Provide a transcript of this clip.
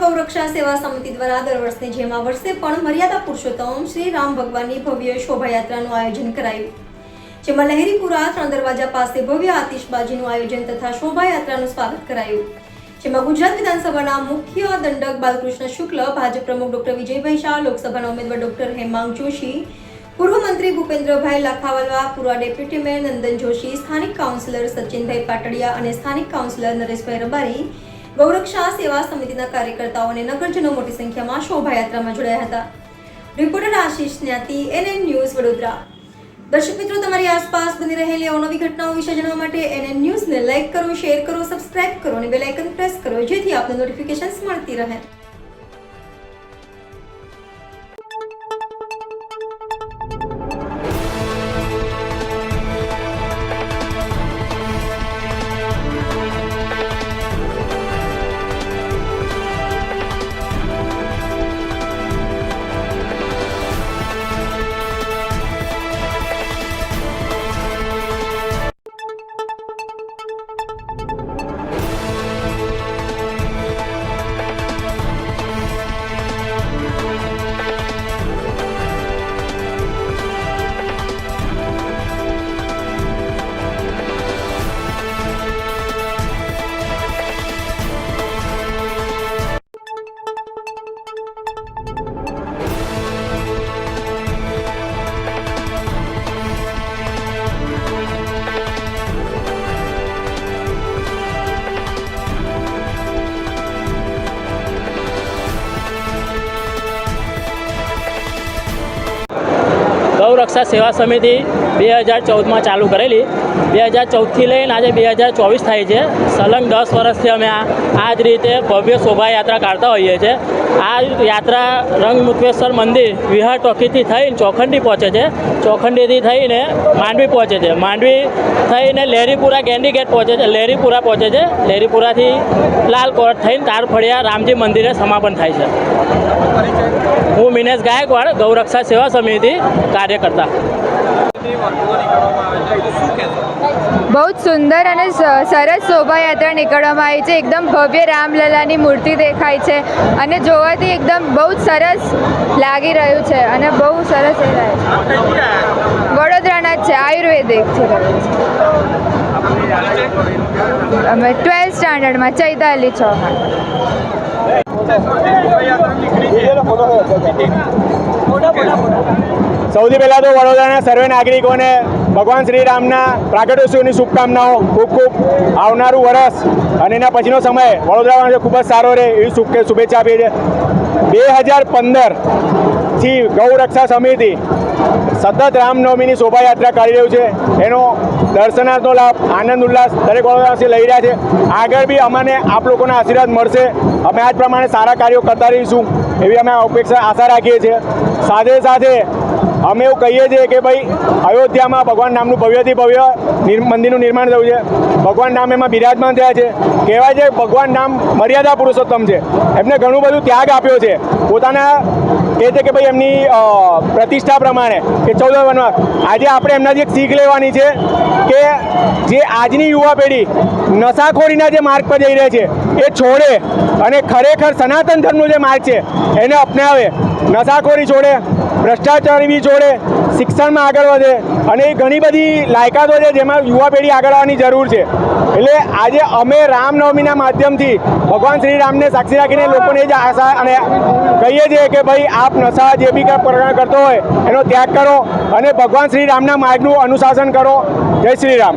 ગૌરક્ષા સેવા સમિતિ દ્વારા દર વર્ષની જેમ આ વર્ષે પણ મર્યાદા પુરુષોત્તમ શ્રી રામ ભગવાનની ભવ્ય શોભાયાત્રાનું આયોજન કરાયું, જેમાં લહેરીપુરા 3 દરવાજા પાસે ભવ્ય આતિશબાજીનું આયોજન તથા શોભાયાત્રાનું સ્વાગત કરાયું, જેમાં ગુજરાત વિધાનસભાના મુખ્ય દંડક બાલકૃષ્ણ શુક્લ, ભાજપ પ્રમુખ ડોક્ટર વિજયભાઈ શાહ, લોકસભાના ઉમેદવાર ડોક્ટર હેમાંગ જોશી, પૂર્વ મંત્રી ભૂપેન્દ્રભાઈ લાખાવાલા, પૂર્વ ડેપ્યુટી મેયર નંદન જોશી, સ્થાનિક કાઉન્સિલર સચિનભાઈ પાટડિયા અને સ્થાનિક કાઉન્સિલર નરેશભાઈ રબારી, ગૌરક્ષા સેવા સમિતિના કાર્યકર્તાઓ અને નગરજનો મોટી સંખ્યામાં શોભાયાત્રામાં જોડાયા હતા. રિપોર્ટર આશીષ ન્યાતી, NN ન્યૂઝ, વડોદરા. દર્શક મિત્રો, તમારી આસપાસ બની રહેલી અવનવી ઘટનાઓ વિશે જાણવા માટે NN ન્યૂઝને લાઈક કરો, શેર કરો, સબસ્ક્રાઇબ કરો અને બેલ આઇકન પ્રેસ કરો, જેથી આપને નોટિફિકેશન્સ મળતી રહે. ગૌરક્ષા સેવા સમિતિ 2014માં ચાલુ કરેલી. 2014થી લઈને આજે 2024 થાય છે. સલંગ 10 વર્ષથી અમે આ જ રીતે ભવ્ય શોભાયાત્રા કાઢતા હોઈએ છીએ. આ યાત્રા રંગમુખેશ્વર મંદિર વિહાર ચોકીથી થઈને ચોખંડી પહોંચે છે. ચોખંડીથી થઈને માંડવી પહોંચે છે. માંડવી થઈને લહેરીપુરા ગેન્ડી ગેટ પહોંચે છે. લહેરીપુરા પહોંચે છે. લહેરીપુરાથી લાલકોટ થઈને તારફળિયા રામજી મંદિરે સમાપન થાય છે. હું મિનેશ ગાયકવાડ, ગૌરક્ષા સેવા સમિતિ કાર્યકર્તા. બહુ જ સુંદર અને સરસ શોભાયાત્રા નીકળવામાં આવી છે. એકદમ ભવ્ય રામલલાની મૂર્તિ દેખાય છે અને જોવાથી એકદમ બહુ જ સરસ લાગી રહ્યું છે અને બહુ સરસ એ રહે છે. વડોદરાના જ છે, આયુર્વેદિકથી રહ્યું છે. અમે 12th સ્ટાન્ડર્ડમાં ચૈતાલી ચૌહાણ. સૌથી પહેલાં તો વડોદરાના સર્વે નાગરિકોને ભગવાન શ્રી રામના પ્રાગટ્યોત્સવની શુભકામનાઓ. ખૂબ ખૂબ આવનારું વર્ષ અને એના પછીનો સમય વડોદરામાં ખૂબ જ સારો રહે એવી શુભેચ્છા આપીએ છીએ. 2015થી ગૌરક્ષા સમિતિ સતત રામનવમીની શોભાયાત્રા કરી રહ્યું છે. એનો દર્શનાર્થનો લાભ, આનંદ ઉલ્લાસ દરેક વડોદરાવાસી લઈ રહ્યા છે. આગળ બી અમને આપ લોકોના આશીર્વાદ મળશે. અમે આ જ પ્રમાણે સારા કાર્યો કરતા રહીશું એવી અમે આશા રાખીએ છીએ. સાથે સાથે અમે એવું કહીએ છીએ કે ભાઈ અયોધ્યામાં ભગવાન નામનું ભવ્યથી ભવ્ય મંદિરનું નિર્માણ થયું છે. ભગવાન નામ એમાં બિરાજમાન થયા છે. કહેવાય છે ભગવાન નામ મર્યાદા પુરુષોત્તમ છે. એમને ઘણું બધું ત્યાગ આપ્યો છે. પોતાના કહે છે કે ભાઈ એમની પ્રતિષ્ઠા પ્રમાણે કે 14 વનવાસ. આજે આપણે એમનાથી એક શીખ લેવાની છે કે જે આજની યુવા પેઢી નશાખોરીના જે માર્ગ પર જઈ રહે છે એ છોડે અને ખરેખર સનાતન ધર્મનો જે માર્ગ છે એને અપનાવે. નશાખોરી છોડે, ભ્રષ્ટાચારી બી છોડે, શિક્ષણમાં આગળ વધે અને એ ઘણી બધી લાયકાતો છે જેમાં યુવા પેઢી આગળ આવવાની જરૂર છે. એટલે આજે અમે રામનવમીના માધ્યમથી ભગવાન શ્રી રામને સાક્ષી રાખીને લોકોને જ આશા અને કહીએ છીએ કે ભાઈ આપ નશા જે બી કંઈ પ્રકાર કરતો હોય એનો ત્યાગ કરો અને ભગવાન શ્રી રામના માર્ગનું અનુશાસન કરો. જય શ્રી રામ.